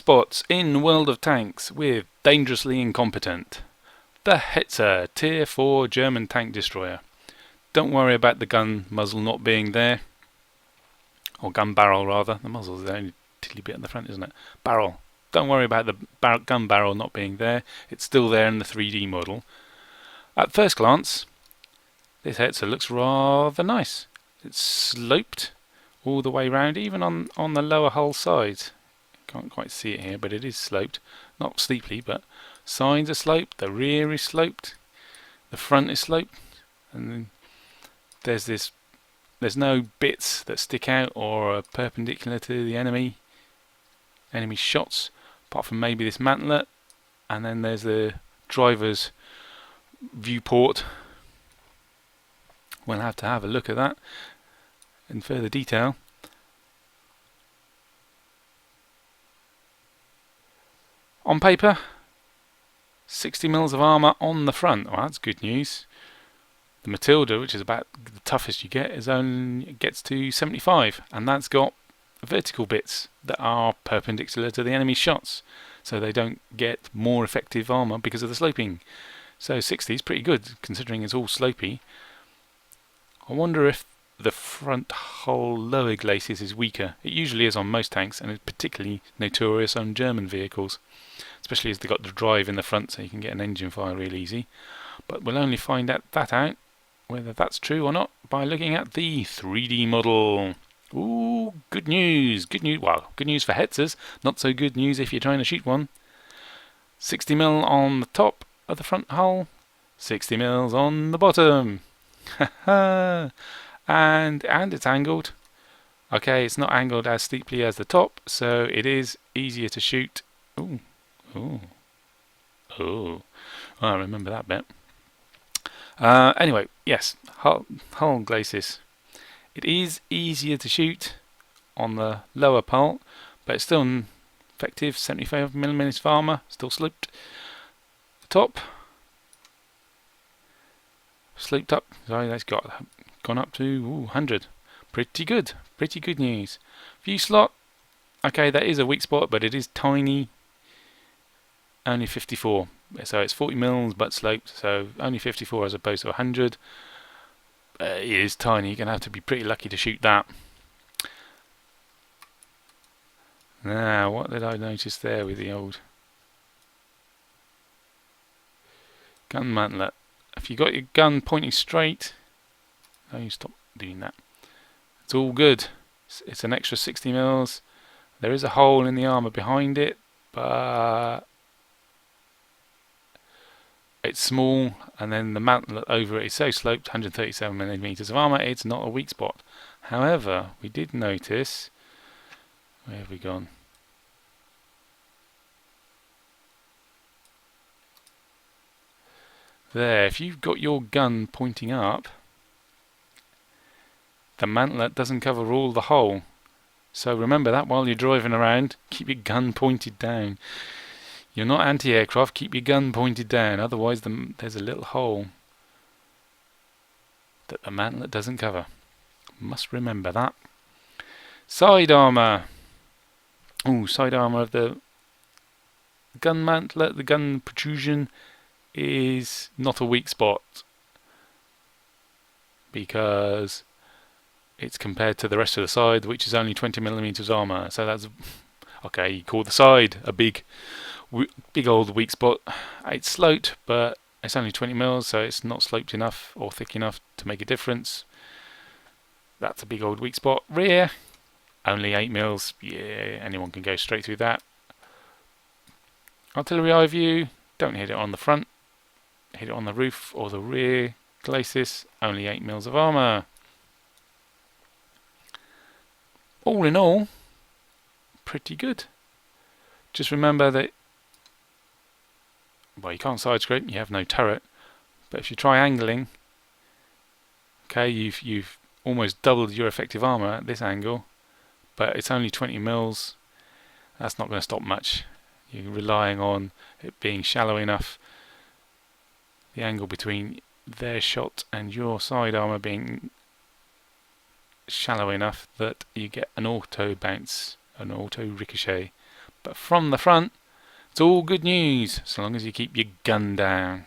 spots in World of Tanks with Dangerously Incompetent. The Hetzer, Tier 4 German tank destroyer. Don't worry about the gun muzzle not being there. Or gun barrel rather. The muzzle's the only tiddly bit at the front, isn't it? Barrel. Don't worry about the gun barrel not being there. It's still there in the 3D model. At first glance, this Hetzer looks rather nice. It's sloped all the way round, even on the lower hull sides. Can't quite see it here, but it is sloped. Not steeply, but sides are sloped, the rear is sloped, the front is sloped, and then there's no bits that stick out or are perpendicular to the enemy shots, apart from maybe this mantlet, and then there's the driver's viewport. We'll have to have a look at that in further detail. On paper, 60 mils of armour on the front. Well, that's good news. The Matilda, which is about the toughest you get, gets to 75, and that's got vertical bits that are perpendicular to the enemy shots, so they don't get more effective armour because of the sloping. So 60 is pretty good, considering it's all slopey. I wonder if the front hull lower glacis is weaker. It usually is on most tanks, and it's particularly notorious on German vehicles, especially as they've got the drive in the front, so you can get an engine fire real easy. But we'll only find that out, whether that's true or not, by looking at the 3D model. Ooh, good news! Good news. Well, good news for Hetzers. Not so good news if you're trying to shoot one. 60 mil on the top of the front hull, 60 mils on the bottom. and it's angled. Okay, it's not angled as steeply as the top, so it is easier to shoot. Ooh. I remember that bit. Anyway, yes, hull glacis. It is easier to shoot on the lower part, but it's still effective. 75mm of armour, still sloped. The top sloped up. Sorry, that's gone up to 100. Pretty good news. View slot. Okay, that is a weak spot, but it is tiny. Only 54, so it's 40 mils but sloped, so only 54 as opposed to 100. It is tiny. You're going to have to be pretty lucky to shoot that. Now, what did I notice there with the old gun mantlet? If you got your gun pointing straight, no, you stop doing that. It's all good. It's an extra 60 mils. There is a hole in the armour behind it, but it's small, and then the mantlet over it is so sloped, 137mm of armour, it's not a weak spot. However, we did notice, where have we gone? There, if you've got your gun pointing up, the mantlet doesn't cover all the hole. So remember that while you're driving around, keep your gun pointed down. You're not anti-aircraft, keep your gun pointed down, otherwise there's a little hole that the mantlet doesn't cover. Must remember that. Side armour. Side armour of the gun mantlet, the gun protrusion is not a weak spot because it's compared to the rest of the side, which is only 20mm armour. So that's okay. You call the side a big old weak spot. It's sloped, but it's only 20 mils, so it's not sloped enough or thick enough to make a difference. That's a big old weak spot. Rear, only 8 mils. Yeah, anyone can go straight through that. Artillery eye view, don't hit it on the front. Hit it on the roof or the rear glacis, only 8 mils of armour. All in all, pretty good. Just remember that, well, you can't side scrape, you have no turret, but if you try angling, okay, you've almost doubled your effective armour at this angle, but it's only 20 mils. That's not going to stop much. You're relying on it being shallow enough, the angle between their shot and your side armour being shallow enough that you get an auto bounce, an auto ricochet But from the front, it's all good news, so long as you keep your gun down.